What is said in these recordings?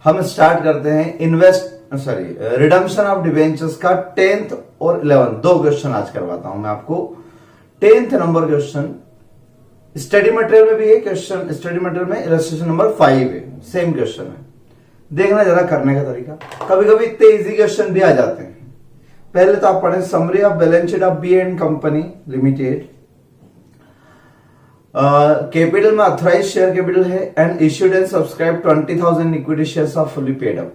हम स्टार्ट करते हैं रिडम्पशन ऑफ डिवेंचर्स का 10th और 11th दो क्वेश्चन आज करवाता हूं मैं आपको। 10th number question study material में भी है क्वेश्चन, स्टडी मटेरियल में इलस्ट्रेशन नंबर 5 है, सेम क्वेश्चन है। देखना जरा करने का तरीका, कभी कभी इतने इजी क्वेश्चन भी आ जाते हैं। पहले तो आप पढ़े summary of balance sheet of B and company limited. Capital में अथराइज शेयर कैपिटल है and issued and subscribe 20,000 equity shares of fully paid up.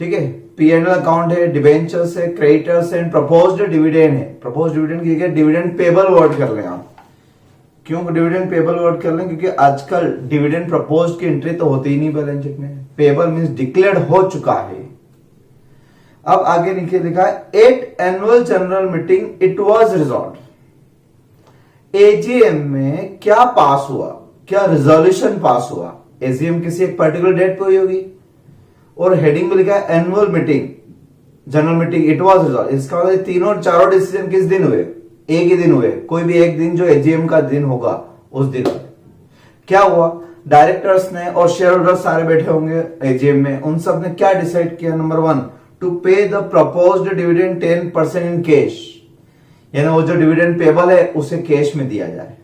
ठीक है, P&L अकाउंट है, डिवेंचर्स है, क्रेडिटर्स एंड प्रपोज्ड डिविडेंड है। प्रपोज्ड डिविडेंड की जगह dividend payable word कर लें आप। क्यों डिविडेंड पेबल वर्ड कर लें? क्योंकि आजकल डिविडेंड प्रपोज्ड की एंट्री तो होती ही नहीं बैलेंस शीट में। पेबल मींस डिक्लेयर्ड हो चुका है। अब आगे नीचे लिखा है at annual general meeting it was resolved. AGM में क्या पास हुआ, क्या रिजोल्यूशन पास हुआ? एजीएम किसी एक पर्टिकुलर डेट पे हुई होगी और हेडिंग में लिखा है annual meeting general meeting it was resolve. इसका मतलब तीनों चारों डिसीजन किस दिन हुए? एक ही दिन हुए। कोई भी एक दिन जो एजीएम का दिन होगा उस दिन क्या हुआ? डायरेक्टर्स ने और शेयर होल्डर्स सारे बैठे होंगे एजीएम में, उन सब ने क्या डिसाइड किया? नंबर 1 टू पे the proposed dividend 10% in cash, यानी वो जो डिविडेंड पेबल है उसे कैश में दिया जाए।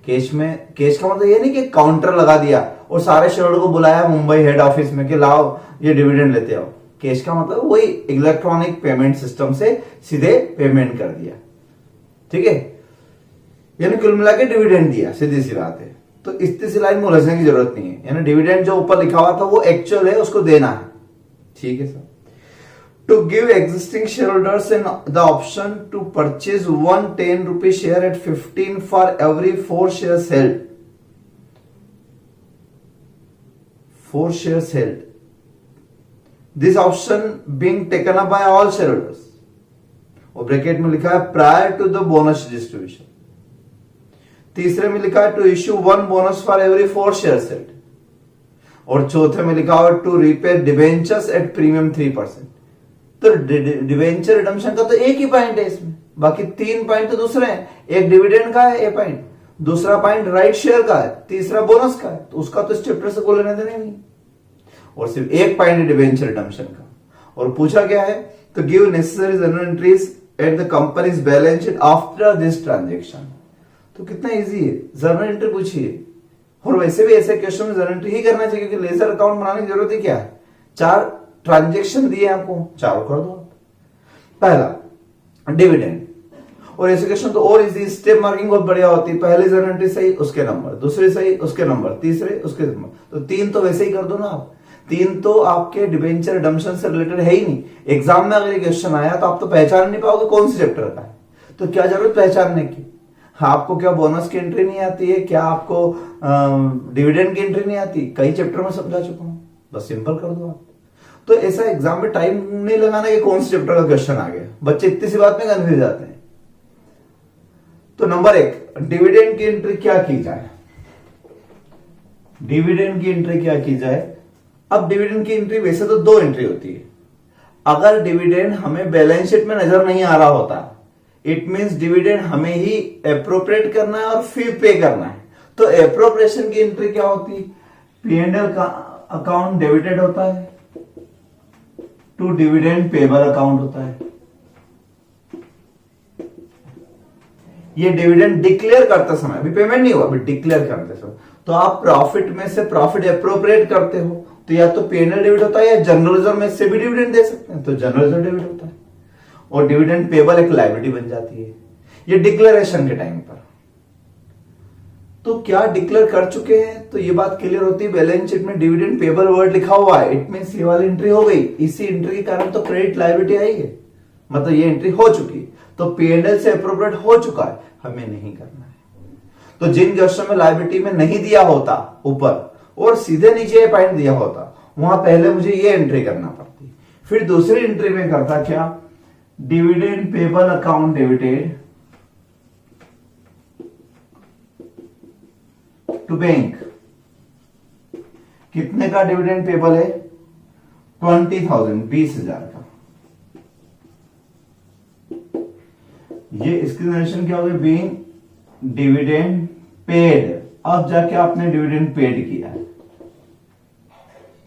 कैश का मतलब ये नहीं कि काउंटर लगा दिया और सारे शेयर होल्डर को बुलाया मुंबई हेड ऑफिस में कि लाओ ये डिविडेंड लेते आओ। कैश का मतलब वही इलेक्ट्रॉनिक पेमेंट सिस्टम से सीधे पेमेंट कर दिया। ठीक है, यानी कुल मिला के डिविडेंड दिया, सीधी सी बात है। तो इतनी सी लाइन में उलझने की जरूरत नहीं है, यानी डिविडेंड जो ऊपर लिखा हुआ था वो एक्चुअल है, उसको देना है। ठीक है sir. To give existing share holders the option to purchase 110 rupee share at 15 for every 4 shares held. 4 shares held, this option being taken up by all share holders. और ब्रैकेट में लिखा है prior to the bonus distribution. तीसरे में लिखा है to issue 1 bonus for every 4 shares held. और चौथे में लिखा हुआ to repay debentures at premium 3%। तो डिवेंचर रिडम्पशन का तो एक ही पॉइंट है इसमें, बाकी 3 पॉइंट तो दूसरे हैं। एक डिविडेंड का है, ए पॉइंट, दूसरा पॉइंट राइट शेयर का है, तीसरा बोनस का है। तो उसका तो इस चैप्टर से कोई लेने देने नहीं, और सिर्फ एक पॉइंट है डिवेंचर रिडम्पशन का। और पूछा क्या है? तो give necessary journal entries at the companies balance sheet after this transaction. तो कितना इजी है, जर्नल एंट्री पूछिए। और वैसे भी ऐसे क्वेश्चन में जर्नल एंट्री ही करना चाहिए, क्योंकि लेजर अकाउंट बनाने की जरूरत ही क्या है? 4 ट्रांजेक्शन दिए आपको, चारों कर दो। पहला डिविडेंड, और ऐसे क्वेश्चन तो और इजी, स्टेप मार्किंग बहुत बढ़िया होती है। पहली जर्नल एंट्री सही उसके नंबर, दूसरी सही उसके नंबर, तीसरे उसके नंबर। तो 3 तो वैसे ही कर दो ना आप। 3 तो आपके डिवेंचर रिडम्पशन से रिलेटेड है ही नहीं। एग्जाम में अगर ये क्वेश्चन आया तो आप तो पहचान नहीं पाओगे कौन से चैप्टर का है। तो क्या जरूरत पहचानने की? आपको क्या बोनस की एंट्री नहीं आती है? क्या आपको डिविडेंड की एंट्री नहीं आती? कई चैप्टर में समझा चुका हूं, बस सिंपल कर दो आप। तो ऐसा एग्जाम में टाइम नहीं लगाना कि कौन से चैप्टर का क्वेश्चन आ गया। बच्चे इतनी सी बात में कंफ्यूज जाते हैं। तो नंबर 1 डिविडेंड की एंट्री क्या की जाए? डिविडेंड की एंट्री क्या की जाए? अब डिविडेंड की एंट्री वैसे तो 2 एंट्री होती है। अगर डिविडेंड हमें बैलेंस शीट में नजर नहीं आ रहा होता, इट मींस डिविडेंड हमें ही एप्रोप्रिएट करना है और फिर पे करना है। तो एप्रोप्रिएशन की एंट्री क्या होती है? P&L का अकाउंट डेबिटेड होता है टू डिविडेंड पेबल अकाउंट होता है। ये डिविडेंड डिक्लेयर करते समय, अभी पेमेंट नहीं हुआ, अभी डिक्लेयर करते समय, तो आप प्रॉफिट में से प्रॉफिट एप्रोप्रिएट करते हो, तो या तो P&L डेबिट होता है या जनरल रिजर्व में से भी डिविडेंड दे सकते हैं, तो जनरल रिजर्व डेबिट होता है। और डिविडेंड पेबल एक लायबिलिटी बन जाती है ये डिक्लेरेशन के टाइम पर। तो क्या डिक्लेयर कर चुके हैं? तो ये बात क्लियर होती है, बैलेंस शीट में डिविडेंड पेबल वर्ड लिखा हुआ है, इट मींस ये वाली एंट्री हो गई। इसी एंट्री के कारण तो क्रेडिट लायबिलिटी आई है, मतलब ये एंट्री हो चुकी, तो P&L से एप्रोप्रिएट हो चुका है, हमें नहीं करना है। तो जिन क्वेश्चन में लायबिलिटी में नहीं दिया होता ऊपर और सीधे नीचे पॉइंट दिया होता, वहां पहले मुझे ये एंट्री करना पड़ती। फिर दूसरी एंट्री में करता क्या? Dividend payable account debited to bank. कितने का डिविडेंड पेबल है? 20,000, 20,000 का। ये इसकी नरेशन क्या होगी? Being dividend paid. अब जाके आपने डिविडेंड पेड किया है,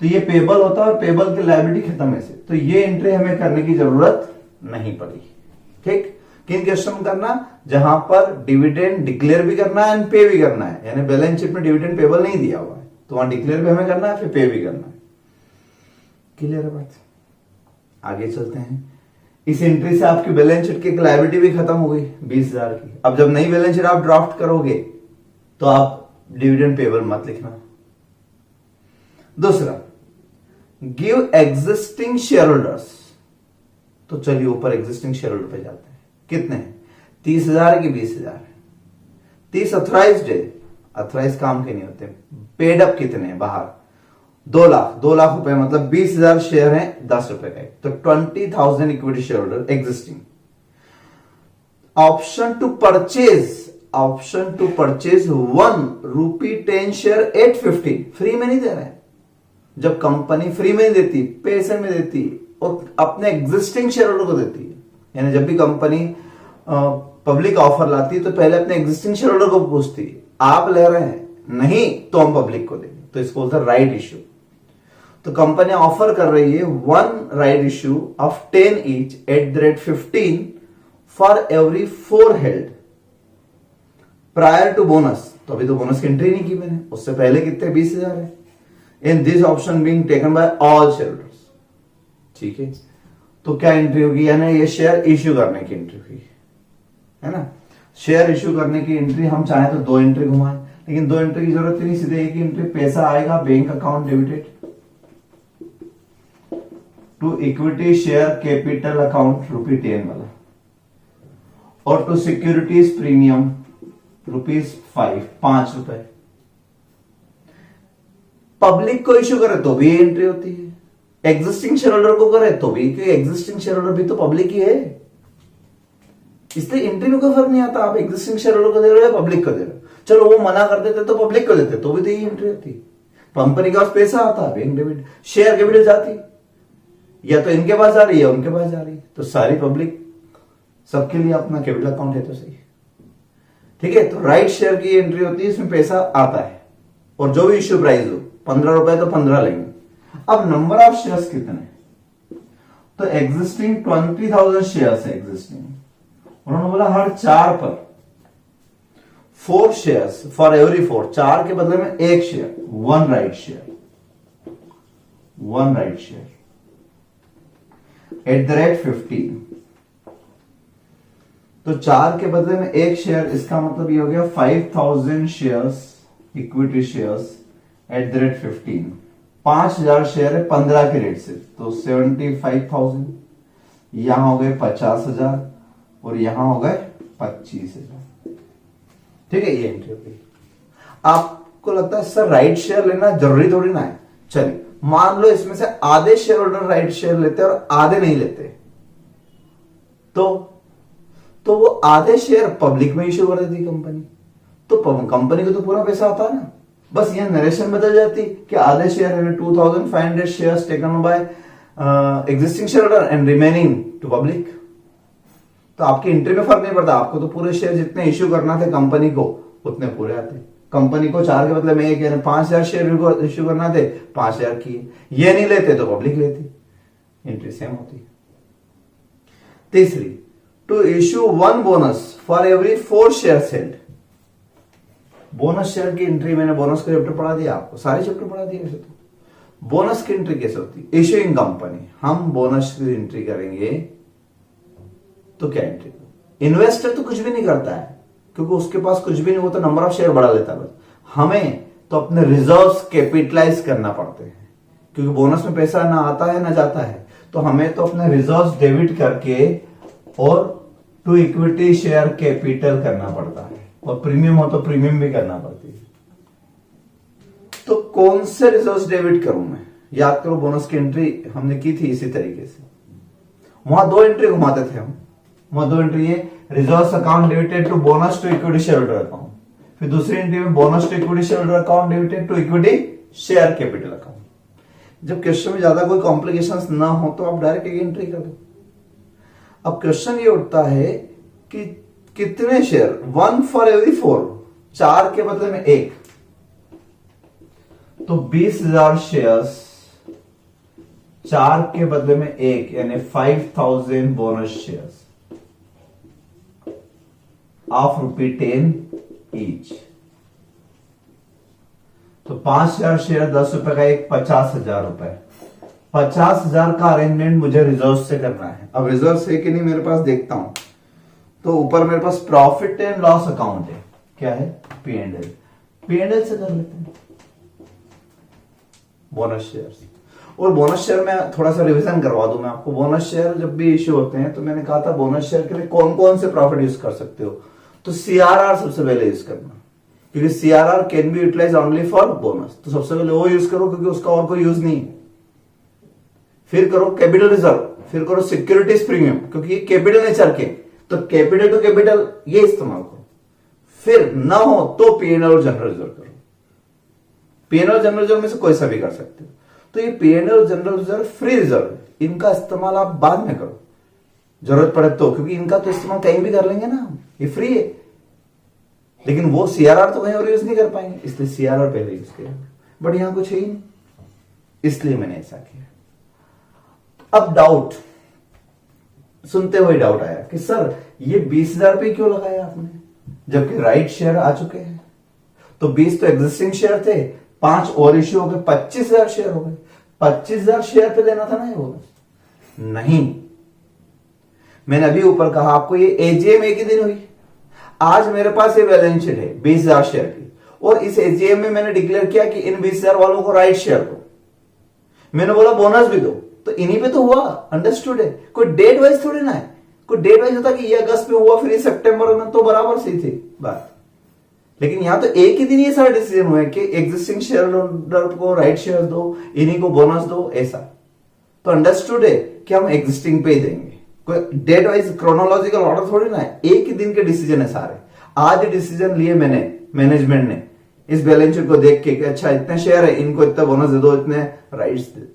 तो ये पेबल होता है और पेबल की लायबिलिटी खत्म ऐसे, तो ये एंट्री हमें करने की जरूरत नहीं पड़ी। ठीक, किन केस में करना, जहां पर डिविडेंड डिक्लेयर भी करना है एंड पे भी करना है, यानी बैलेंस शीट में डिविडेंड पेबल नहीं दिया हुआ है तो वहां डिक्लेयर भी हमें करना है, फिर पे भी करना है। क्लियर है बात? आगे चलते हैं। इस एंट्री से आपकी बैलेंस शीट की लायबिलिटी भी खत्म हो गई 20,000 की। अब जब नई बैलेंस शीट आप ड्राफ्ट करोगे तो आप डिविडेंड पेबल मत लिखना। दूसरा, गिव एग्जिस्टिंग शेयर होल्डर्स, तो चलिए ऊपर एग्जिस्टिंग शेयर होल्डर पे जाते हैं। कितने हैं? 30,000 की 20,000। 30 अथराइज्ड है, अथराइज काम के नहीं होते। पेड अप कितने हैं बाहर? 2 लाख, 2 लाख रुपए मतलब 20,000 शेयर है 10 रुपए का, तो 20,000 equity share holder existing. Option to purchase, option to purchase 1 rupee 10 share 850, free में नहीं दे रहे हैं। जब कंपनी फ्री में नहीं देती, पैसे में देती और अपने एग्जिस्टिंग शेयर होल्डर को देती है, यानी जब भी कंपनी पब्लिक ऑफर लाती है तो पहले अपने एग्जिस्टिंग शेयर होल्डर को पूछती है आप ले रहे हैं, नहीं तो हम पब्लिक को देंगे, तो इसको बोलते हैं राइट इश्यू। तो कंपनी ऑफर कर रही है 1 right issue of 10 each at the rate 15 for every 4 held prior to bonus. तो अभी तो बोनस की एंट्री नहीं की मैंने, उससे पहले कितने 20,000 है। In this option being taken by all share holders. ठीक है, तो क्या एंट्री होगी, यानी ये शेयर इश्यू करने की एंट्री हुई है ना। शेयर इश्यू करने की एंट्री हम चाहे तो 2 एंट्री घुमाएं, लेकिन 2 एंट्री की जरूरत नहीं, सीधे एक एंट्री पैसा आएगा bank account debited to equity share capital account ₹10 वाला, और टू सिक्योरिटीज प्रीमियम ₹5 रुपए। पब्लिक को इश्यू करे तो भी एंट्री होती है, एग्जिस्टिंग शेयर होल्डर को करे तो भी, क्योंकि एग्जिस्टिंग शेयर होल्डर भी तो पब्लिक ही है, इसलिए एंट्री में कोई फर्क नहीं आता। आप एग्जिस्टिंग शेयर होल्डर को दे रहे हो या पब्लिक को दे रहे हो। चलो वो मना कर देते तो पब्लिक को देते तो भी तो ये एंट्री होती। कंपनी के पास पैसा आता है, बैंक डेबिट, शेयर कैपिटल जाती, या तो इनके पास जा रही है उनके पास जा रही है, तो सारी पब्लिक सबके लिए अपना कैपिटल अकाउंट है तो सही। ठीक है, तो राइट शेयर की एंट्री होती है, इसमें पैसा आता है और जो भी इश्यू प्राइस हो 15 रुपए तो 15 लेंगे। अब नंबर ऑफ शेयर्स कितने, तो एग्जिस्टिंग 20,000 शेयर्स है एग्जिस्टिंग, उन्होंने बोला हर 4 पर 4 शेयर्स फॉर एवरी 4, 4 के बदले में 1 share, 1 right share, 1 right share eight the rate 15। तो 4 के बदले में 1 शेयर, इसका मतलब ये हो गया 5,000 shares equity shares at the rate 15। 5,000 share है 15 के रेट से, तो 75,000, यहां हो गए 50,000 और यहां हो गए 25,000। ठीक है, ये एंट्री हो गई। आपको लगता है सर राइट शेयर लेना जरूरी थोड़ी ना है, चलिए मान लो इसमें से आधे शेयर होल्डर राइट शेयर लेते हैं और आधे नहीं लेते, तो वो आधे शेयर पब्लिक में इश्यू कर देती कंपनी, तो कंपनी को तो पूरा पैसा आता है ना। बस यह नरेशन बदल जाती कि आधे शेयर है 2,500 shares taken by existing share holder and remaining to public. तो आपकी एंट्री में फर्क नहीं पड़ता, आपको तो पूरे शेयर जितने इश्यू करना थे कंपनी को उतने पूरे आते। कंपनी को 4 के बदले में 1 5,000 शेयर इश्यू करना थे, 5,000 किए, ये नहीं लेते तो पब्लिक लेती, एंट्री सेम होती। तीसरी, to issue 1 bonus for every 4 shares held. Bonus share की एंट्री मैंने बोनस का चैप्टर पढ़ा दिया आपको, सारे चैप्टर पढ़ा दिए वैसे तो। बोनस की एंट्री कैसे होती है, इश्यूइंग कंपनी, हम बोनस की एंट्री करेंगे तो क्या एंट्री, इन्वेस्टर तो कुछ भी नहीं करता है क्योंकि उसके पास कुछ भी नहीं, वो तो नंबर ऑफ शेयर बढ़ा लेता है बस। हमें तो अपने रिजर्व्स कैपिटलाइज करना पड़ते हैं, क्योंकि बोनस में पैसा ना आता है ना जाता है, तो हमें तो अपने रिजर्व्स डेबिट करके और टू इक्विटी शेयर कैपिटल करना पड़ता है, और प्रीमियम हो तो प्रीमियम भी करना पड़ती है। तो कौन से रिजर्व्स डेबिट करूं मैं, याद करो बोनस की एंट्री हमने की थी इसी तरीके से। वहां 2 एंट्री घुमाते थे हम, वहां 2 एंट्री है reserves account debited to bonus to equity share holder account, फिर दूसरी एंट्री में bonus to equity share holder account debited to equity share capital account. जब क्वेश्चन में ज्यादा कोई कॉम्प्लिकेशंस ना हो तो आप डायरेक्ट एक एंट्री कर दो। अब क्वेश्चन ये उठता है कि कितने शेयर, 1 फॉर एवरी 4, 4 के बदले में 1, तो 20,000 शेयर्स 4 के बदले में 1 यानी 5000 बोनस शेयर्स ऑफ ₹10 ईच। तो 5000 शेयर 10 रुपए का एक 50,000 रुपए। 50,000 का अरेंजमेंट मुझे रिजर्व से करना है। अब रिजर्व से कि नहीं मेरे पास देखता हूं, तो ऊपर मेरे पास प्रॉफिट एंड लॉस अकाउंट है। क्या है? P&L। P&L से कर लेते हैं बोनस शेयर्स। और बोनस शेयर में थोड़ा सा रिवीजन करवा दूं मैं आपको। बोनस शेयर जब भी इश्यू होते हैं तो मैंने कहा था बोनस शेयर के लिए कौन कौन से प्रॉफिट यूज कर सकते हो। तो CRR सबसे पहले यूज करना, क्योंकि CRR can be utilize only for bonus. तो सबसे पहले वो यूज करो क्योंकि उसका और कोई यूज नहीं है। फिर करो कैपिटल रिजर्व, फिर करो सिक्योरिटीज प्रीमियम क्योंकि ये कैपिटल नेचर के, तो कैपिटल टू कैपिटल ये इस्तेमाल करो। फिर ना हो तो P&L और जनरल रिजर्व करो। P&L और जनरल रिजर्व में से कोई सा भी कर सकते हो। तो ये P&L और जनरल रिजर्व फ्री रिजर्व है, इनका इस्तेमाल आप बाद में करो जरूरत पड़े तो, क्योंकि इनका तो इस्तेमाल कहीं भी कर लेंगे ना, ये फ्री है। लेकिन वो CRR तो कहीं और यूज नहीं कर पाएंगे, इसलिए CRR पहले यूज किया। बट यहां कुछ है ही नहीं, इसलिए मैंने ऐसा किया। अब डाउट सुनते हुए डाउट आया कि सर ये 20,000 पे क्यों लगाया आपने, जबकि राइट शेयर आ चुके हैं। तो 20 तो एग्जिस्टिंग शेयर थे, 5 और इश्यू हो गए, 25,000 शेयर हो गए। 25,000 शेयर पे देना था ना ये बोनस? नहीं, मैंने अभी ऊपर कहा आपको ये AGM एक ही दिन हुई। आज मेरे पास ये बैलेंस शीट है 20,000 शेयर की, और इस AGM में मैंने डिक्लेयर किया कि इन 20,000 वालों को राइट शेयर दो। मैंने बोला बोनस भी दो, तो इन्हीं पे तो हुआ। अंडरस्टूड है? कोई डेट वाइज थोड़ी ना है। कोई डेट वाइज होता कि ये अगस्त में हुआ फिर ये सितंबर में, तो बराबर सही थी बात। लेकिन यहां तो एक ही दिन ये सारा डिसीजन हुआ है कि एग्जिस्टिंग शेयर होल्डर को राइट शेयर दो, इन्हीं को बोनस दो, ऐसा। तो अंडरस्टूड है कि हम एग्जिस्टिंग पे ही देंगे। कोई डेट वाइज क्रोनोलॉजिकल ऑर्डर थोड़ी ना है, एक ही दिन के डिसीजन है सारे। आज डिसीजन लिए मैंने, मैनेजमेंट ने, इस बैलेंस शीट को देख के कि अच्छा इतने शेयर है, इनको इतना बोनस दे दो, इतने राइट्स दे दो,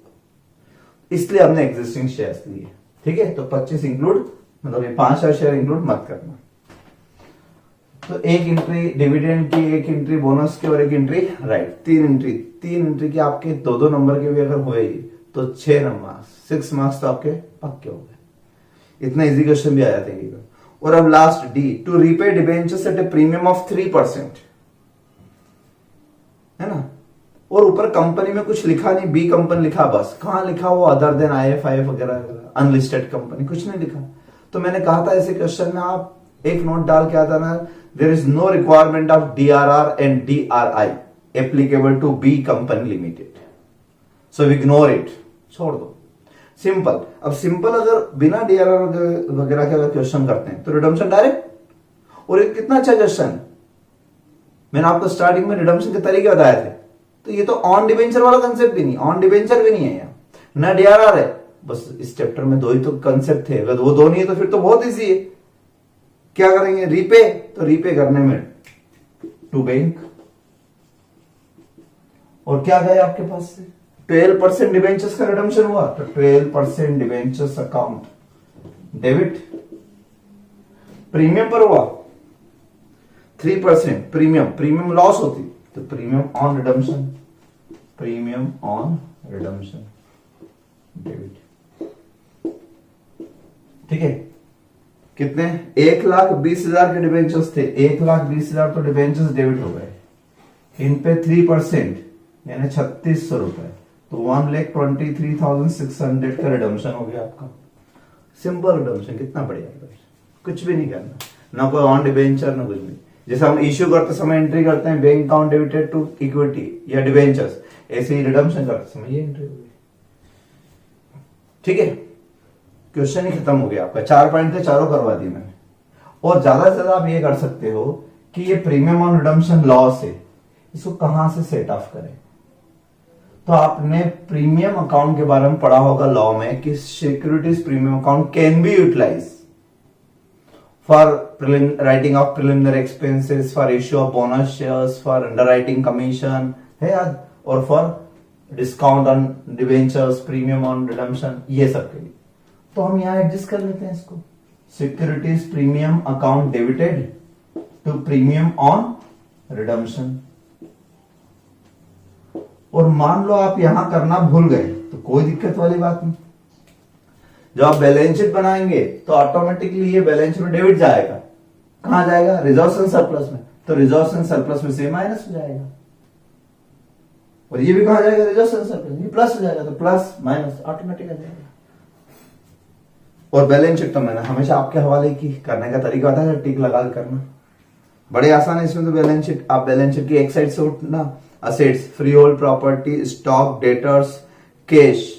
इसलिए हमने एग्जिस्टिंग शेयर्स लिए। ठीक है? तो 25 इंक्लूड, मतलब ये 5,000 शेयर इंक्लूड मत करना। तो एक एंट्री डिविडेंड की, एक एंट्री बोनस की और एक एंट्री राइट। 3 एंट्री की आपके 2-2 नंबर के भी अगर हुए तो 6 मार्क्स तो आपके पक्के हो गए। इतना इजी क्वेश्चन भी आ जाते हैं। और अब last D, to repay debentures at a premium of 3%, है ना। और ऊपर कंपनी में कुछ लिखा नहीं, बी कंपनी लिखा, बस कहां लिखा वो अदर देन IFIF वगैरह, अनलिस्टेड कंपनी, कुछ नहीं लिखा। तो मैंने कहा था ऐसे क्वेश्चन में आप एक नोट डाल के आता ना, there is no requirement of DRR and DRI applicable to B company limited, so ignore it, छोड़ दो। सिंपल। अब सिंपल अगर बिना DRR वगैरह के अगर क्वेश्चन करते हैं तो रिडम्पशन डायरेक्ट। और एक कितना अच्छा क्वेश्चन, मैंने आपको स्टार्टिंग में रिडम्पशन के तरीके बताए थे। तो ये तो ऑन डिबेंचर वाला कंसेप्ट भी नहीं, ऑन डिबेंचर भी नहीं है यहाँ, ना DRR है। बस इस चैप्टर में 2 ही तो कंसेप्ट थे, अगर वो 2 नहीं है तो फिर तो बहुत इजी है। क्या करेंगे? रीपे, तो रीपे करने में टू बैंक, और क्या गए आपके पास से 12% डिबेंचर्स का रिडम्पशन हुआ, तो 12% डिबेंचर्स अकाउंट डेबिट। प्रीमियम पर हुआ 3% प्रीमियम लॉस होती, तो premium on redemption, premium on redemption debit. ठीक है? कितने? 1,20,000 के डिबेंचर्स थे, 1,20,000 तो डिबेंचर्स डेबिट हो गए। इन पे 3% यानी 3,600 रुपए, तो 1,23,600 का रिडम्पशन हो गया आपका। सिंपल रिडम्पशन, कितना बढ़िया रिडम्पशन, कुछ भी नहीं करना, ना कोई ऑन डिबेंचर ना कुछ भी। जैसे हम इश्यू करते समय एंट्री करते हैं bank account debited to equity या डिबेंचर्स, ऐसे ही रिडम्पशन करते समय ये एंट्री हो गई। ठीक है? क्वेश्चन ही खत्म हो गया आपका। 4 पॉइंट थे, चारों करवा दिए मैंने। और ज्यादा से ज्यादा आप ये कर सकते हो कि ये प्रीमियम ऑन रिडम्पशन लॉस है, इसको कहां से सेट ऑफ करें। तो आपने प्रीमियम अकाउंट के बारे में पढ़ा होगा लॉ में कि securities premium account can be utilize for writing off preliminary expenses, for issue of bonus shares, for underwriting commission, है याद, और for discount on debentures, premium on redemption, ये सब के लिए। तो हम यहां एडजस्ट कर लेते हैं इसको, securities premium account debited to premium on redemption. और मान लो आप यहां करना भूल गए, तो कोई दिक्कत वाली बात नहीं। जब आप बैलेंस शीट बनाएंगे तो ऑटोमेटिकली ये बैलेंस शीट में डेबिट जाएगा, कहां जाएगा, रिजर्व्स एंड सरप्लस में, तो रिजर्व्स एंड सरप्लस में से माइनस हो जाएगा, और ये भी कहां जाएगा, रिजर्व्स एंड सरप्लस, ये प्लस हो जाएगा, तो प्लस माइनस ऑटोमेटिक आ जाएगा। और बैलेंस शीट तो मैंने हमेशा आपके हवाले की, करने का तरीका होता है टिक लगा करना, बड़े आसान है इसमें। तो बैलेंस शीट, आप बैलेंस शीट की एक साइड से उठना, assets, free hold property, stock, debtors, cash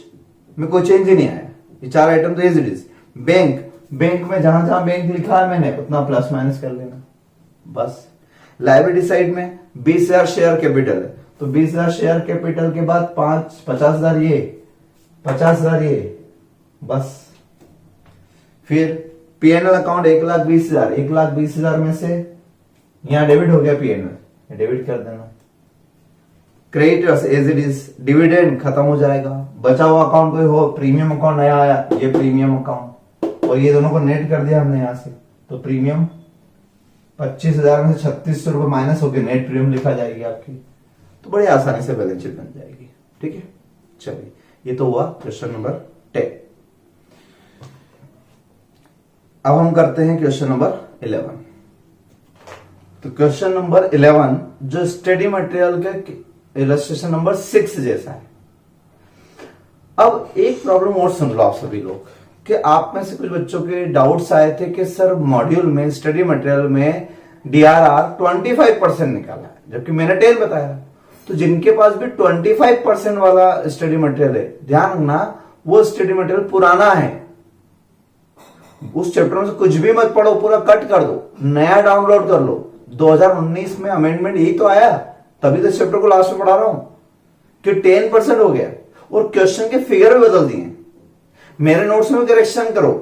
में कोई चेंज ही नहीं आया, ये 4 आइटम तो as it is. Bank, bank में जहां जहां बैंक लिखा है मैंने उतना प्लस माइनस कर लेना बस। लायबिलिटी साइड में 20,000 शेयर कैपिटल है, तो 20,000 शेयर कैपिटल के बाद 50,000 ये, 50,000 ये, बस। फिर पीएनएल अकाउंट 1,20,000, 1,20,000 में से यहां डेबिट हो गया पीएनएल, डेबिट कर देना। Creditors as it is, dividend खत्म हो जाएगा। बचा हुआ अकाउंट कोई हो, प्रीमियम अकाउंट नया आया, ये प्रीमियम अकाउंट, और ये दोनों को नेट कर दिया हमने यहां से, तो प्रीमियम 25,000 में से 3,600 रुपए माइनस होकर नेट प्रीमियम लिखा जाएगी आपकी, तो बड़ी आसानी से बैलेंस शीट बन जाएगी। ठीक है, चलिए ये तो हुआ क्वेश्चन नंबर 10। अब हम करते हैं क्वेश्चन नंबर 11। तो क्वेश्चन नंबर 11 जो स्टडी मटेरियल के इलस्ट्रेशन नंबर 6 जैसा है। अब एक प्रॉब्लम और सुन लो आप सभी लोग, कि आप में से कुछ बच्चों के डाउट्स आए थे कि सर मॉड्यूल में स्टडी मटेरियल में DRR 25% निकाला है, जबकि मैंने 10 बताया। तो जिनके पास भी 25% वाला स्टडी मटेरियल है, ध्यान रखना वो स्टडी मटेरियल पुराना है, उस चैप्टर में से कुछ भी मत पढ़ो, पूरा कट कर दो, नया डाउनलोड कर लो। 2019 में अमेंडमेंट यही तो आया, तभी तो चैप्टर को लास्ट में पढ़ा रहा हूं कि 10% हो गया, और क्वेश्चन के फिगर भी बदल दिए। मेरे नोट्स में भी करेक्शन करो,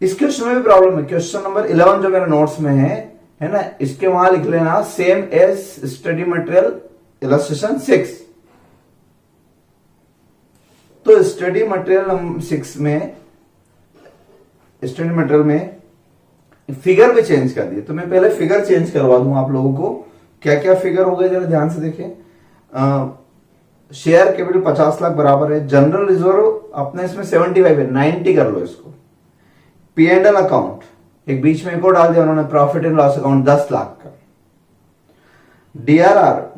इस क्वेश्चन में भी प्रॉब्लम है। क्वेश्चन नंबर 11 जो मेरे नोट्स में है ना, इसके वहां लिख लेना same as study material illustration 6। तो स्टडी मटेरियल 6 में, स्टडी मटेरियल में फिगर भी चेंज कर दिए, तो मैं पहले फिगर चेंज करवा दूं आप लोगों को। क्या क्या फिगर हो गए जरा ध्यान से देखें। शेयर कैपिटल 50 लाख बराबर है, जनरल रिजर्व अपने इसमें 75 है, 90 कर लो इसको। P&L अकाउंट एक बीच में एक और डाल दिया उन्होंने, profit and loss account 10 lakh का।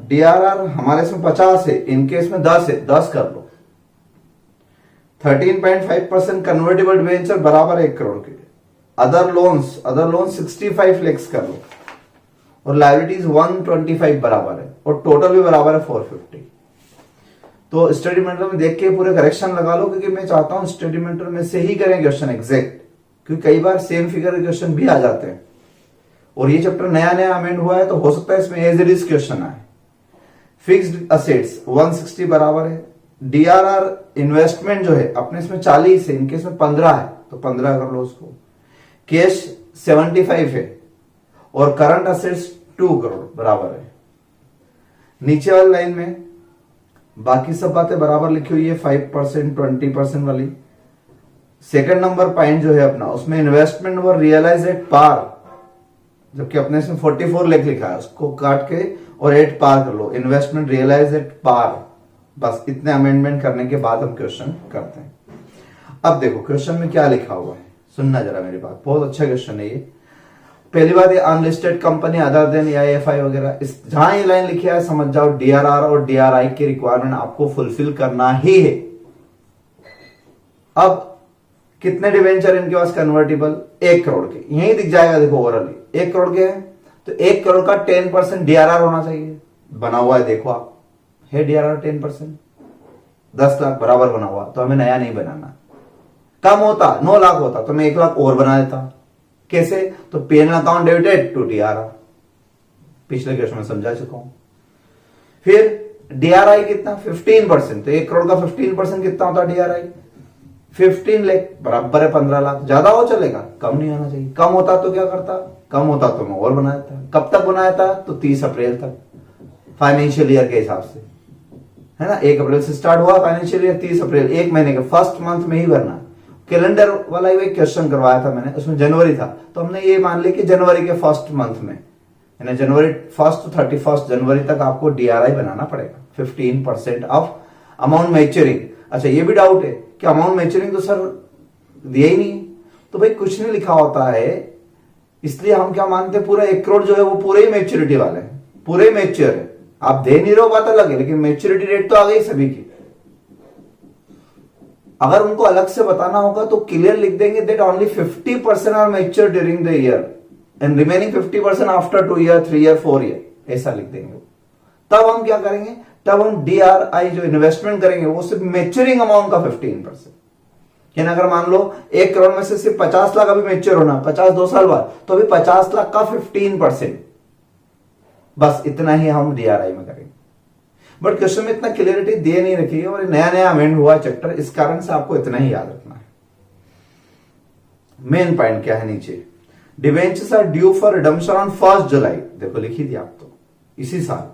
DRR हमारे इसमें 50 है, इनके इसमें 10 है, 10 कर लो। 13.5% कन्वर्टेबल डिबेंचर बराबर है 1 करोड़ के। अदर लोन्स 65 लैक्स कर लो, और लायबिलिटीज 125 बराबर है, और टोटल भी बराबर है 450। तो स्टडी मटेरियल में देख के पूरे करेक्शन लगा लो, क्योंकि मैं चाहता हूं स्टडी मटेरियल में से ही करें क्वेश्चन एग्जैक्ट, क्योंकि कई बार सेम फिगर के क्वेश्चन भी आ जाते हैं, और ये चैप्टर नया नया अमेंड हुआ है, तो हो सकता है इसमें एज इट इज क्वेश्चन आए। फिक्स्ड असेट्स 160 बराबर है। DRR इन्वेस्टमेंट जो है अपने इसमें 40 है, इनके इसमें 15 है, तो 15 कर लो उसको। कैश 75 है, और करंट असेट्स 2 करोड़ बराबर है। नीचे वाली लाइन में बाकी सब बातें बराबर लिखी हुई है, 5% 20% वाली। सेकंड नंबर पॉइंट जो है अपना, उसमें investment were realize at par, जबकि अपने इसमें 44 लाख लिखा है, उसको काट के और 8 पार कर लो, इन्वेस्टमेंट रियलाइज एट पार। बस इतने अमेंडमेंट करने के बाद हम क्वेश्चन करते हैं। अब देखो क्वेश्चन में क्या लिखा हुआ है, सुनना जरा मेरी बात, बहुत अच्छा क्वेश्चन है ये। पहली बात, ये unlisted company other than AIFI वगैरह, इस जहां ये लाइन लिखी है समझ जाओ DRR और DRI की रिक्वायरमेंट आपको फुलफिल करना ही है। अब कितने डिवेंचर इनके पास कन्वर्टेबल, 1 करोड़ के, यही दिख जाएगा देखो ओवरऑल 1 करोड़ के हैं, तो 1 करोड़ का 10% DRR होना चाहिए, बना हुआ है देखो आप, है DRR 10%, 10 लाख बराबर बना हुआ, तो हमें नया नहीं बनाना। कम होता 9 लाख होता तो मैं 1 लाख और बना देता। कैसे, तो P&L account debited to DRR, पिछले क्वेश्चन में समझा चुका हूं। फिर DRI कितना, 15%, तो 1 करोड़ का 15% कितना होता DRI, 15 लाख बराबर है 15 लाख। ज्यादा हो चलेगा, कम नहीं होना चाहिए। कम होता तो क्या करता, कम होता तो मैं और बनाया था। कब तक बनाया था, तो 30 अप्रैल तक, फाइनेंशियल ईयर के हिसाब से, है ना। 1 अप्रैल से स्टार्ट हुआ फाइनेंशियल ईयर, 30 अप्रैल, 1 महीने के फर्स्ट मंथ में ही भरना। कैलेंडर वाला एक क्वेश्चन करवाया था मैंने, उसमें जनवरी था, तो हमने ये मान लिया कि जनवरी के फर्स्ट मंथ में, यानी जनवरी 1 to 31 जनवरी तक आपको DRI बनाना पड़ेगा। 15% ऑफ अमाउंट मैच्योरिंग, अच्छा ये भी डाउट है कि अमाउंट मैच्योरिंग तो सर दिया ही नहीं, तो भाई कुछ नहीं लिखा होता है, इसलिए हम क्या मानते हैं पूरा 1 करोड़ जो है वो पूरे ही मैच्योरिटी वाला है, पूरे मैच्योर है। आप दे नहीं रहे हो बात अलग है, लेकिन मैच्योरिटी डेट तो आ गई सभी की। अगर उनको अलग से बताना होगा तो क्लियर लिख देंगे that only 50% are mature during the year and remaining 50% after 2 year 3 year 4 year, ऐसा लिख देंगे। तब हम क्या करेंगे, तब हम DRI जो इन्वेस्टमेंट करेंगे वो सिर्फ मैच्योरिंग अमाउंट का 15%, यानी अगर मान लो 1 करोड़ में से सिर्फ 50 लाख अभी मैच्योर होना, 50 2 साल बाद, तो अभी 50 लाख का 15%, बस इतना ही हम DRI में करेंगे। बट क्वेश्चन में इतना क्लियरिटी दे नहीं रखी है और नया नया अमेंड हुआ चैप्टर, इस कारण से आपको इतना ही याद रखना है। मेन पॉइंट क्या है नीचे, debentures are due for redemption on 1 July, देखो लिखी थी आप तो इसी साल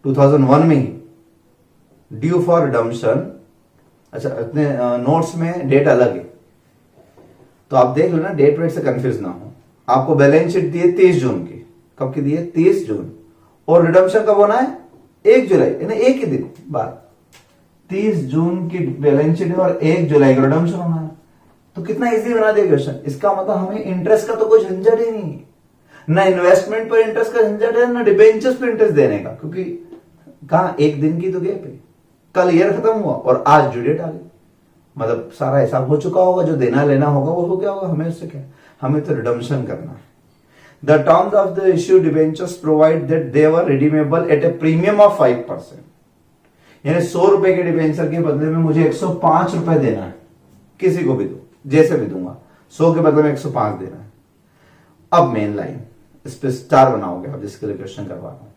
2001 में ही ड्यू फॉर रिडम्पशन। अच्छा इतने नोट्स में डेट अलग है, तो आप देख लो ना, डेट वेट से कंफ्यूज ना हो। आपको बैलेंस शीट दी है 30 जून की, कब की दी है 30 जून, और रिडम्पशन कब होना है 1 जुलाई, यानी एक ही दिन बाद 30 जून की बैलेंस शीट और 1 जुलाई का रिडम्पशन होना है। तो कितना इजी बना दिया क्वेश्चन, इसका मतलब हमें इंटरेस्ट का तो कोई झंझट ही नहीं है, ना इन्वेस्टमेंट पर इंटरेस्ट का झंझट है, ना डिबेंचर्स पर इंटरेस्ट देने का, क्योंकि कहा एक दिन की तो गैप है, कल ईयर खत्म हुआ और आज ड्यू डेट आ गई, मतलब सारा हिसाब हो चुका होगा, जो देना लेना होगा वो हो गया होगा, हमें उससे क्या, हमें तो रिडम्पशन करना है। The terms of the issue debentures provide that they were redeemable at a premium of 5%, यानी 100 रुपए के डिबेंचर के बदले में मुझे 105 रुपए देना है, किसी को भी दो, जैसे भी दूंगा, 100 के बदले में 105 देना है। अब मेन लाइन, इस पे स्टार बनाओगे आप, जिसके लिए क्वेश्चन करवा रहा हूं।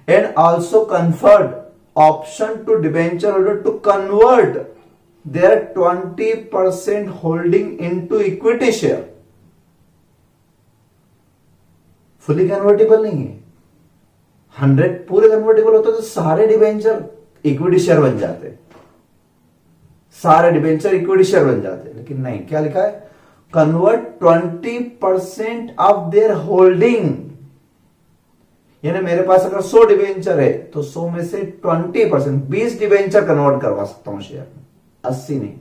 And also conferred option to debenture holder to convert their 20% holding into equity share. Fully convertible नहीं है, 100 पूरे कन्वर्टेबल होते तो सारे डिबेंचर इक्विटी शेयर बन जाते, सारे डिबेंचर इक्विटी शेयर बन जाते, लेकिन नहीं, क्या लिखा है, कन्वर्ट 20% ऑफ देयर होल्डिंग, यानी मेरे पास अगर 100 डिबेंचर है तो 100 में से 20%, 20 डिबेंचर कन्वर्ट करवा सकता हूं शेयर में, 80 नहीं,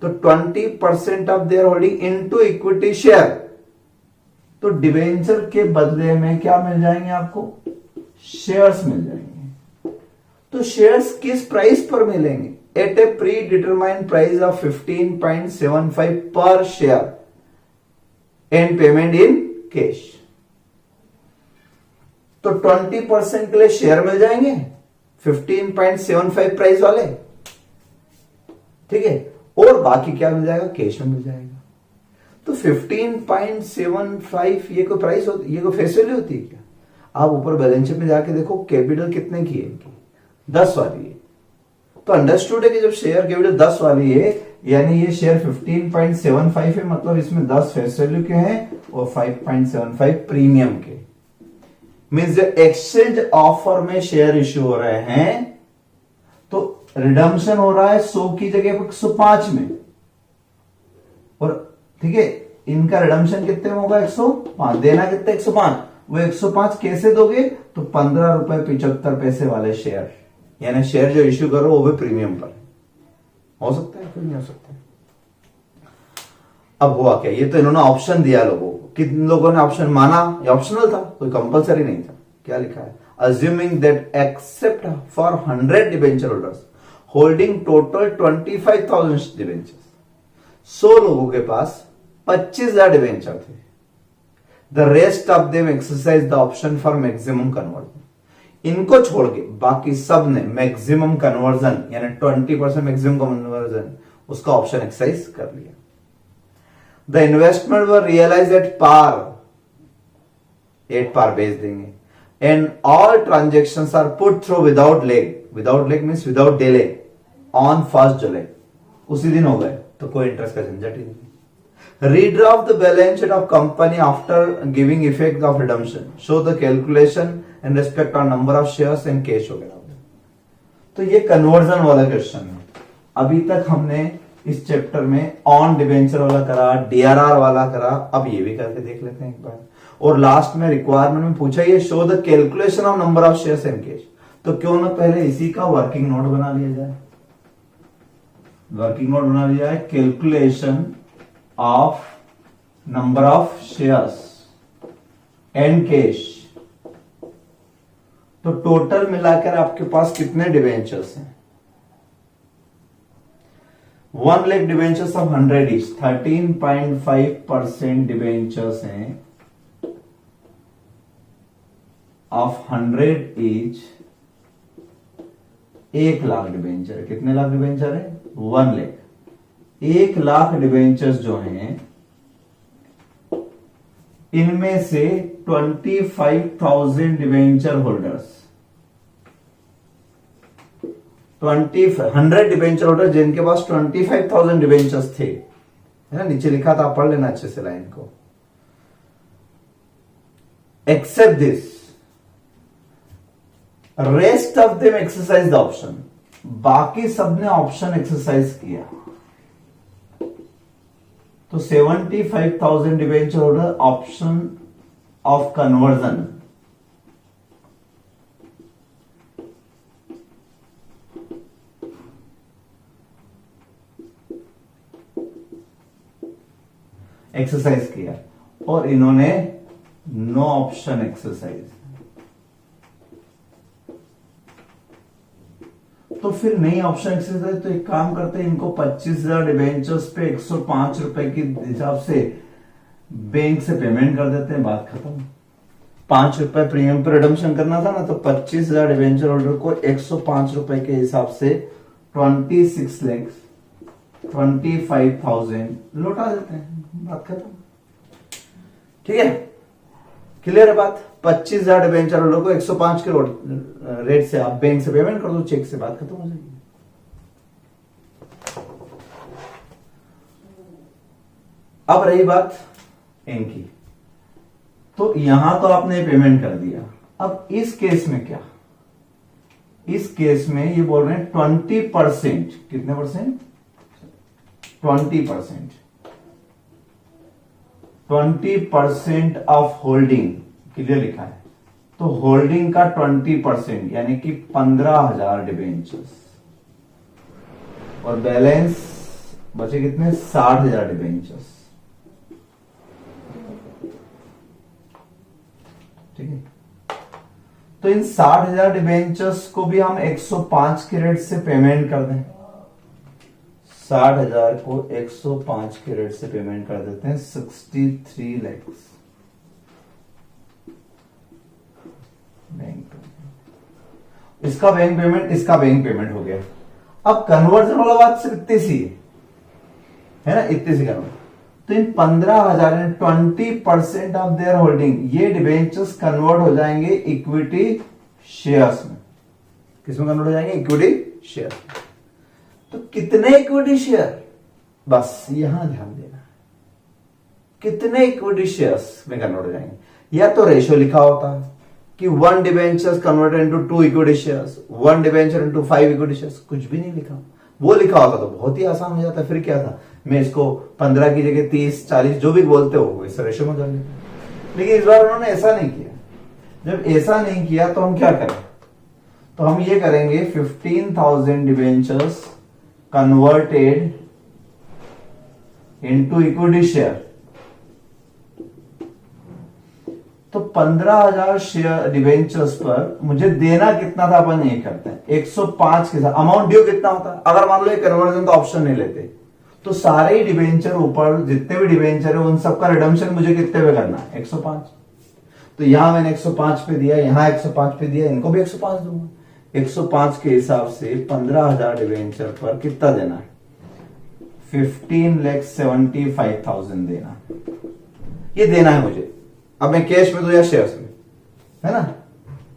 तो 20% of their holding into equity share. तो डिबेंचर के बदले में क्या मिल जाएंगे आपको, शेयर्स मिल जाएंगे। तो शेयर्स किस प्राइस पर मिलेंगे, at a predetermined price of 15.75 per share and payment in cash. तो 20% के लिए शेयर मिल जाएंगे 15.75 प्राइस वाले, ठीक है, और बाकी क्या मिल जाएगा, कैश में मिल जाएगा। तो 15.75 ये कोई प्राइस होती, ये कोई फेस वैल्यू होती है क्या? आप ऊपर बैलेंस शीट में जाके देखो कैपिटल कितने की है इनकी, 10 वाली है, तो अंडरस्टूड है कि जब शेयर कैपिटल 10 वाली है, यानी ये शेयर 15.75 है, मतलब इसमें 10 फेस वैल्यू के हैं और 5.75 प्रीमियम के। मींस जो एक्सचेंज ऑफर में शेयर इश्यू हो रहे हैं तो रिडम्पशन हो रहा है 100 की जगह 105 में, और ठीक है, इनका रिडम्पशन कितने में होगा, 105, देना कितने 105, वो 105 कैसे दोगे, तो 15 रुपए 75 पैसे वाले शेयर, यानी शेयर जो इश्यू करो वो भी प्रीमियम पर हो सकता है, क्यों नहीं हो सकता। अब हुआ क्या, ये तो इन्होंने ऑप्शन दिया लोगों को, किन लोगों ने ऑप्शन माना, ये ऑप्शनल था, कोई कंपलसरी नहीं था। क्या लिखा है, assuming that except for 100 debenture holders holding total 25,000 debenture, 100 लोगों के पास 25,000 डिबेंचर थे, the rest of them exercise the option for maximum conversion, इनको छोड़ के बाकी सब ने मैक्सिमम कन्वर्जन यानी 20% मैक्सिमम कन्वर्जन उसका ऑप्शन एक्सरसाइज कर लिया। The investment were realize at par बेच देंगे, and all transactions are put through without lag means without delay on 1 July, उसी दिन हो गए, तो कोई इंटरेस्ट का झंझट ही नहीं। Redraft the balance sheet of company after giving effect of redemption, show the calculation in respect of number of shares and cash वगैरह। तो ये कन्वर्जन वाला क्वेश्चन है। अभी तक हमने इस चैप्टर में ऑन डिबेंचर वाला करा, डीआरआर वाला करा, अब ये भी करके देख लेते हैं एक बार। और लास्ट में रिक्वायरमेंट में पूछा ये show the calculation of number of shares and cash, तो क्यों ना पहले इसी का वर्किंग नोट बना लिया जाए। वर्किंग नोट बना लिया है, calculation of number of shares and cash. तो टोटल मिलाकर आपके पास कितने डिवेंचर्स हैं? 1 lakh debentures of 100 each, 13.5% debentures हैं ऑफ 100 ईच। 1 लाख डिवेंचर है। कितने लाख डिवेंचर है? 1 लाख। 1 लाख डिवेंचर्स जो हैं, इनमें से 25,000 डिवेंचर होल्डर्स, 100 डिवेंचर होल्डर जिनके पास 25,000 डिवेंचर्स थे, है ना, नीचे लिखा था, आप पढ़ लेना अच्छे से लाइन को। Except this, rest of them exercise the option. बाकी सबने ऑप्शन एक्सरसाइज किया। तो 75,000 debenture holder option of conversion, exercise किया, और इन्होंने नो ऑप्शन एक्सरसाइज। तो फिर नई ऑप्शन एक्सरसाइज, तो एक काम करते हैं, इनको 25,000 डिवेंचर्स पे 105 रुपए के हिसाब से बैंक से पेमेंट कर देते हैं, बात खत्म। 5 रुपए प्रीमियम पर रिडम्पशन करना था ना, तो 25,000 डिवेंचर होल्डर को 105 रुपए के हिसाब से 26,25,000 लौटा देते हैं, बात खत्म। ठीक है, क्लियर है बात? 25,000 डिवेंचर होल्डर को 105 के रेट से आप बैंक से पेमेंट कर दो, चेक से, बात खत्म हो जाएगी। अब रही बात इनकी, तो यहां तो आपने पेमेंट कर दिया। अब इस केस में क्या? इस केस में ये बोल रहे हैं 20%, कितने परसेंट? 20%, 20% ऑफ होल्डिंग, क्लियर लिखा है। तो होल्डिंग का 20% यानी कि 15,000 डिवेंचर्स, और बैलेंस बचे कितने? 60,000 डिवेंचर्स। ठीक है, तो इन 60,000 डिवेंचर्स को भी हम 105 के रेट से पेमेंट कर दें। 60,000 को 105 के रेट से पेमेंट कर देते हैं, 63 लाख। बैंक पेमेंट, इसका बैंक पेमेंट, इसका बैंक पेमेंट हो गया। अब कन्वर्जन वाला बात सिर्फ इतनी सी है ना, इतनी सी कन्वर्जन। तो इन 15,000 एंड 20% ऑफ देयर होल्डिंग, ये डिवेंचर्स कन्वर्ट हो जाएंगे इक्विटी शेयर्स में। किसमें कन्वर्ट हो जाएंगे? Equity share. तो कितने इक्विटी शेयर? बस यहां ध्यान देना, कितने इक्विटी शेयर्स में कन्वर्ट हो जाएंगे। या तो रेशियो लिखा होता है कि 1 debentures converted into 2 equity shares, 1 debenture into 5 equity shares, कुछ भी नहीं लिखा। वो लिखा होता तो बहुत ही आसान हो जाता। फिर क्या था, मैं इसको 15 की जगह 30, 40 जो भी बोलते हो इस रेशियो में कर लेते। लेकिन इस बार उन्होंने ऐसा नहीं किया। जब ऐसा नहीं किया तो हम क्या करें? तो हम ये करेंगे, 15,000 debentures converted into equity share. तो 15,000 शेयर डिवेंचर्स पर मुझे देना कितना था, अपन ये करते हैं 105 के साथ। अमाउंट ड्यू कितना होता है? अगर मान लो ये कन्वर्जन का ऑप्शन नहीं लेते तो सारे ही डिवेंचर, ऊपर जितने भी डिवेंचर है उन सबका रिडम्पशन मुझे कितने पे करना है? 105। तो यहां मैंने 105 पे दिया, यहां 105 पे दिया, इनको भी 105 दूंगा। 105 के हिसाब से 15,000 डिवेंचर पर कितना देना है? 15,75,000 देना, ये देना है मुझे। अब मैं कैश में दूं या शेयर्स में, है ना?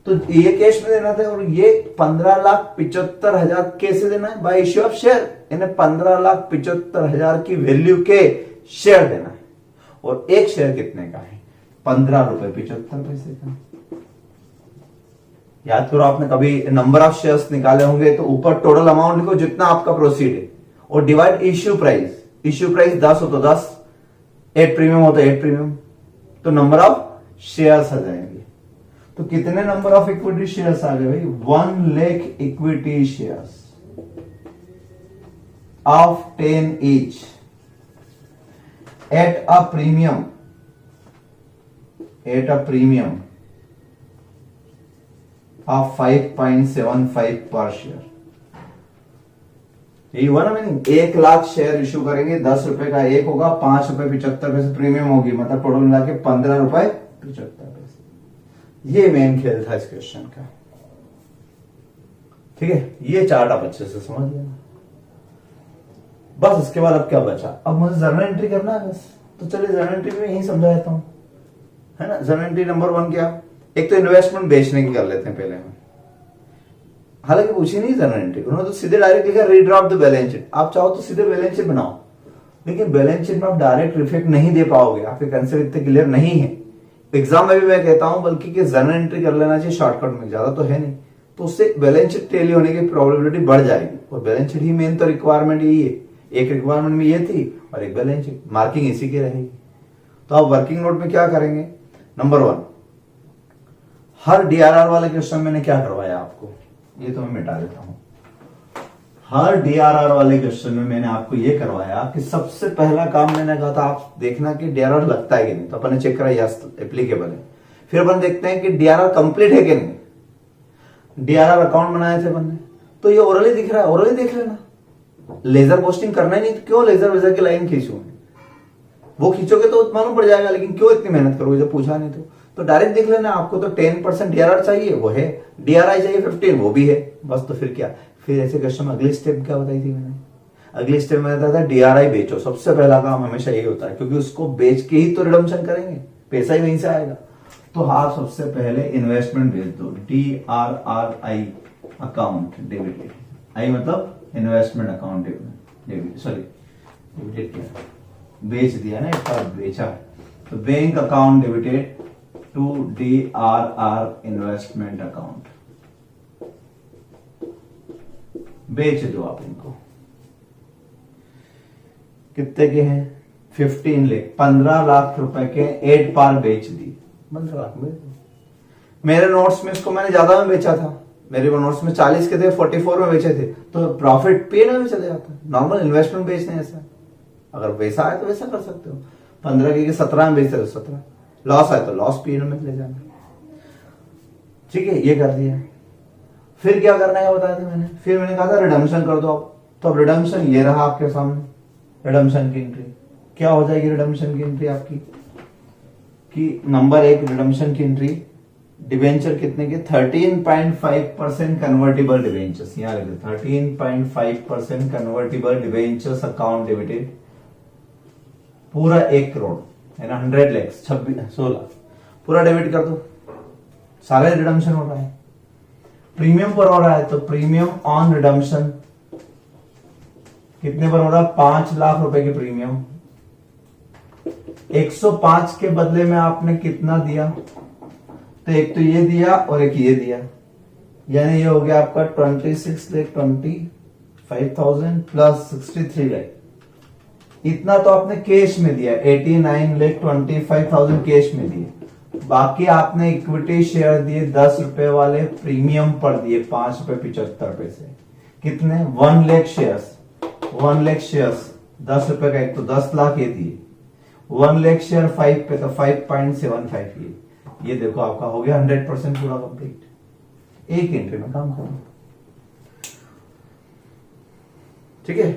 तो ये कैश में देना था, और ये 15,75,000 कैसे देना है? Bye issue of share. इन्हें 15,75,000 की वैल्यू के शेयर देना है। और एक शेयर कितने का है? 15 रुपए 75 पैसे का। याद करो, आपने कभी नंबर ऑफ शेयर्स निकाले होंगे तो ऊपर टोटल अमाउंट लिखो जितना आपका प्रोसीड है, और divide issue price. Issue price 10 हो तो 10, 8 प्रीमियम हो तो 8 प्रीमियम, तो नंबर ऑफ शेयर्स आ जाएंगे। तो कितने नंबर ऑफ इक्विटी शेयर्स आ गए भाई? 1 lakh equity shares. of 10 each at a premium of 5.75 per share. यही हुआ ना मीनिंग, 1,00,000 शेयर इश्यू करेंगे, 10 रुपए का एक होगा, 5 रुपए 75 पैसे प्रीमियम होगी, मतलब टोटल मिला के 15 रुपए 75 पैसे। ये मेन खेल था इस क्वेश्चन का। ठीक है, ये चार्ट आप अच्छे से समझ लेना। बस इसके बाद अब क्या बचा, अब मुझे जर्नल एंट्री करना है बस। तो चलिए जर्नल एंट्री में यही समझा देता हूं, है ना। जर्नल एंट्री नंबर 1 क्या, एक तो इन्वेस्टमेंट बेचने की कर लेते हैं पहले हम। हालांकि पूछी नहीं जर्नल एंट्री, उन्होंने तो सीधे डायरेक्ट लिखा रीड्राफ्ट द बैलेंस शीट। आप चाहो तो सीधे बैलेंस शीट बनाओ, लेकिन बैलेंस शीट में आप डायरेक्ट रिफ्लेक्ट नहीं दे पाओगे, आपके कंसेप्ट इतने क्लियर नहीं है। एग्जाम में भी मैं कहता हूं बल्कि कि जर्नल एंट्री कर लेना चाहिए शॉर्टकट में, ज्यादा तो है नहीं, तो उससे बैलेंस शीट टेली होने की प्रोबेबिलिटी बढ़ जाएगी। और बैलेंस शीट ही मेन तो रिक्वायरमेंट यही है, एक रिक्वायरमेंट में ये थी और एक बैलेंस शीट, मार्किंग इसी की रहेगी। तो आप वर्किंग नोट में क्या करेंगे, नंबर 1, हर डीआरआर वाले क्वेश्चन मैंने क्या करवाया आपको, ये तो मैं मिटा देता हूं। हर डीआरआर वाले क्वेश्चन में मैंने आपको ये करवाया कि सबसे पहला काम मैंने कहा था आप देखना कि डीआरआर लगता है कि नहीं, तो अपन ने चेक करा यस एप्लीकेबल है। फिर अपन देखते हैं कि डीआरआर कंप्लीट है कि नहीं। डीआरआर अकाउंट बनाए थे अपन ने, तो ये ओरली दिख रहा है, ओरली देख लेना। लेजर पोस्टिंग करना ही नहीं, तो क्यों लेजर वेजर की लाइन खींचू, वो खींचोगे तो मालूम पड़ जाएगा, लेकिन क्यों इतनी मेहनत करोगे जब पूछा नहीं तो डायरेक्ट देख लेना। आपको तो 10% डीआरआर चाहिए, वो है, डीआरआई चाहिए 15, वो भी है, बस। तो फिर क्या, फिर ऐसे क्वेश्चन में अगली स्टेप क्या बताई थी मैंने, अगली स्टेप में बताया था डीआरआई बेचो। सबसे पहला काम हमेशा यही होता है, क्योंकि उसको बेच के ही तो रिडम्पशन करेंगे, पैसा ही वहीं से आएगा। तो आप सबसे पहले इन्वेस्टमेंट बेच दो, DRRI अकाउंट डेबिट, आई मतलब investment account debit, sorry debited किया, बेच दिया ना, एक बार बेचा। तो bank account debited to DRR investment account, बेच दो आप इनको। कितने के हैं, 15 लाख, 15 लाख रुपए के 8 बार बेच दी, 15 लाख बेच दो। मेरे नोट्स में इसको मैंने ज्यादा में बेचा था, मेरे नोट्स में 40 के थे, 44 में बेचे थे, तो प्रॉफिट पे में चले जाता है। नॉर्मल इन्वेस्टमेंट बेचने ऐसा, अगर वैसा आए तो वैसा कर सकते हो। 15 के 17 में बेचते हो, 17 लॉस आए तो लॉस पी में ले जाना। ठीक है, ये कर दिया। फिर क्या करना है बताया था मैंने, फिर मैंने कहा था रिडम्पशन कर दो आप। तो अब रिडम्पशन ये रहा आपके सामने, रिडम्पशन की एंट्री क्या हो जाएगी, रिडम्पशन की एंट्री आपकी कि नंबर 1 रिडम्पशन की एंट्री, डिवेंचर कितने के, 13.5% कन्वर्टिबल डिवेंचर्स, यहां लिख 13.5% कन्वर्टिबल डिवेंचर्स अकाउंट डेबिटेड, पूरा 1 करोड़ है ना, 100 लाख, 16 पूरा डेबिट कर दो, सारा रिडम्पशन हो रहा है। प्रीमियम पर हो रहा है, तो प्रीमियम ऑन रिडम्पशन कितने पर हो रहा है, 5 लाख रुपए के प्रीमियम। 105 के बदले में आपने कितना दिया, तो एक तो ये दिया और एक ये दिया, यानी ये हो गया आपका 26,25,000 प्लस 63 लाख। इतना तो आपने कैश में दिया, 89,25,000 कैश में दिए। बाकी आपने इक्विटी शेयर दिए 10 रुपए वाले, प्रीमियम पर दिए 5 रुपए 75 पैसे। कितने, 1 लाख शेयर्स, 1 लाख शेयर्स 10 रुपए का, एक तो 10 लाख ये दिए, 1 लाख शेयर 5 पे, तो 5.75 ये देखो आपका हो गया 100% पूरा कंप्लीट। एक एंट्री में काम करो, ठीक है।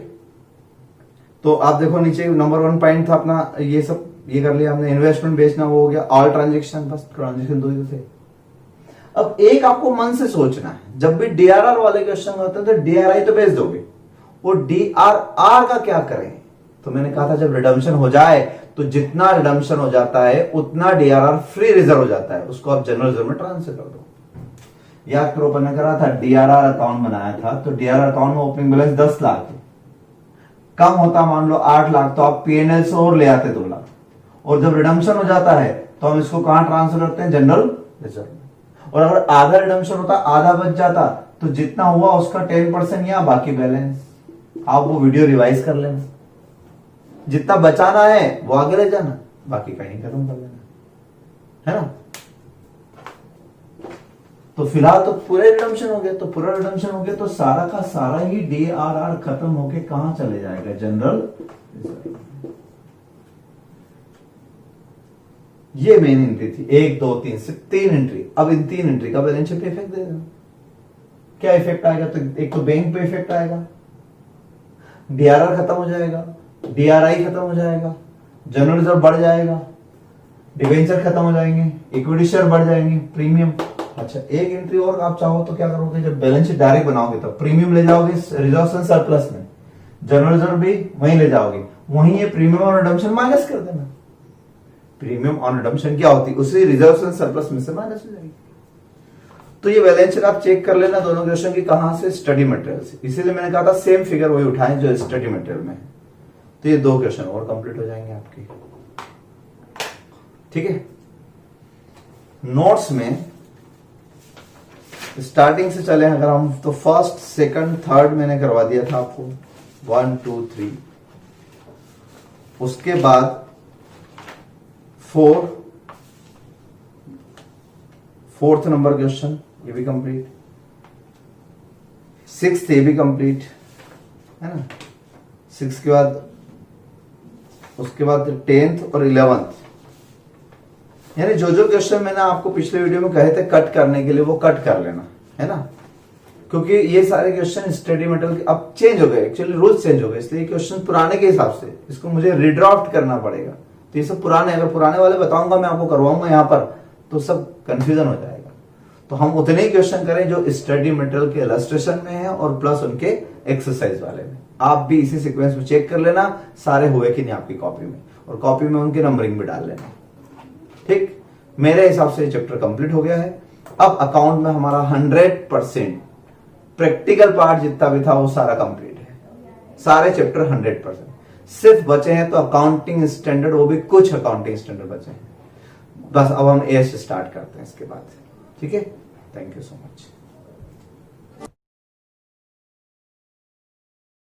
तो आप देखो नीचे नंबर 1 पॉइंट था अपना, ये सब ये कर लिया हमने, इन्वेस्टमेंट बेचना वो हो गया, ऑल ट्रांजेक्शन, बस ट्रांजेक्शन 2 ही थे। अब एक आपको मन से सोचना है, जब भी डीआरआर वाले क्वेश्चन होते हैं तो डीआरआई तो बेच दोगे, वो डीआरआर का क्या करें। तो मैंने कहा था जब रिडम्पशन हो जाए तो जितना रिडम्पशन हो जाता है उतना डीआरआर फ्री रिजर्व हो जाता है, उसको आप जनरल रिजर्व में ट्रांसफर कर दो। याद करो मैंने करा था डीआरआर अकाउंट बनाया था, तो डीआरआर अकाउंट में ओपनिंग बैलेंस 10 लाख है, कम होता मान लो 8 लाख, तो आप पीएनएल से और ले आते 2 लाख, और जब रिडम्पशन हो जाता है तो हम इसको कहां ट्रांसफर करते हैं, जनरल रिजर्व में। और अगर आधा रिडम्पशन होता, आधा बच जाता, तो जितना हुआ उसका 10% या बाकी बैलेंस। आप वो वीडियो रिवाइज कर लेना, जितना बचाना है वो आगे ले जाना, बाकी कहीं खत्म कर लेना, है ना। तो फिलहाल तो पूरा रिडम्पशन हो गया, तो पूरा रिडम्पशन हो गया तो सारा का सारा ही DRR खत्म होके कहां चले जाएगा, जनरल रिजर्व। ये मेन एंट्री थी, 1 2 3 से 3 एंट्री। अब इन 3 एंट्री का बैलेंस शीट पे इफेक्ट देगा। क्या इफेक्ट आएगा, तो एक तो बैंक पे इफेक्ट आएगा, DRR खत्म हो जाएगा, DRI खत्म हो जाएगा, जनरल रिजर्व बढ़ जाएगा, डिवेंचर खत्म हो जाएंगे, इक्विटी शेयर बढ़ जाएंगे, प्रीमियम। अच्छा, एक एंट्री और आप चाहो तो क्या करोगे, जब बैलेंस शीट डायरेक्ट बनाओगे तो प्रीमियम ले जाओगे रिजर्व सरप्लस में, जनरल रिजर्व भी वहीं ले जाओगे, वहीं ये प्रीमियम और रिडम्पशन माइनस कर देना। प्रीमियम और रिडम्पशन क्या होती है, उसी रिजर्व सरप्लस में से माइनस हो जाएगी। तो ये बैलेंस शीट आप चेक कर लेना दोनों क्वेश्चन की, कहां से, स्टडी मटेरियल से। इसीलिए मैंने कहा था सेम फिगर वही उठाएं जो स्टडी मटेरियल में है। तो ये 2 क्वेश्चन और कंप्लीट हो जाएंगे आपके, ठीक है। नोट्स में स्टार्टिंग से चले अगर हम, तो फर्स्ट सेकंड थर्ड मैंने करवा दिया था आपको, 1 2 3। उसके बाद 4th नंबर क्वेश्चन ये भी कंप्लीट, 6th ये भी कंप्लीट है ना। 6 के बाद उसके बाद 10th और 11th, यानी जो क्वेश्चन मैंने आपको पिछले वीडियो में कहे थे कट करने के लिए, वो कट कर लेना है ना, क्योंकि ये सारे क्वेश्चन स्टडी मटेरियल अब चेंज हो गए, एक्चुअली रूल्स चेंज हो गए, इसलिए क्वेश्चन पुराने के हिसाब से इसको मुझे रिड्राफ्ट करना पड़ेगा। तो ये सब पुराने, अगर पुराने वाले बताऊंगा मैं आपको करवाऊंगा यहाँ पर तो सब कंफ्यूजन हो जाएगा। तो हम उतने ही क्वेश्चन करें जो स्टडी मटेरियल के इलस्ट्रेशन में है और प्लस उनके एक्सरसाइज वाले में। आप भी इसी सीक्वेंस में चेक कर लेना सारे हुए कि नहीं आपकी कॉपी में, और कॉपी में उनकी नंबरिंग भी डाल लेना, ठीक। मेरे हिसाब से चैप्टर कंप्लीट हो गया है। अब अकाउंट में हमारा 100% प्रैक्टिकल पार्ट जितना भी था वो सारा कंप्लीट है, सारे चैप्टर 100%। सिर्फ बचे हैं तो अकाउंटिंग स्टैंडर्ड, वो भी कुछ अकाउंटिंग स्टैंडर्ड बचे हैं बस। अब हम एस स्टार्ट करते हैं इसके बाद, ठीक है। Thank you so much.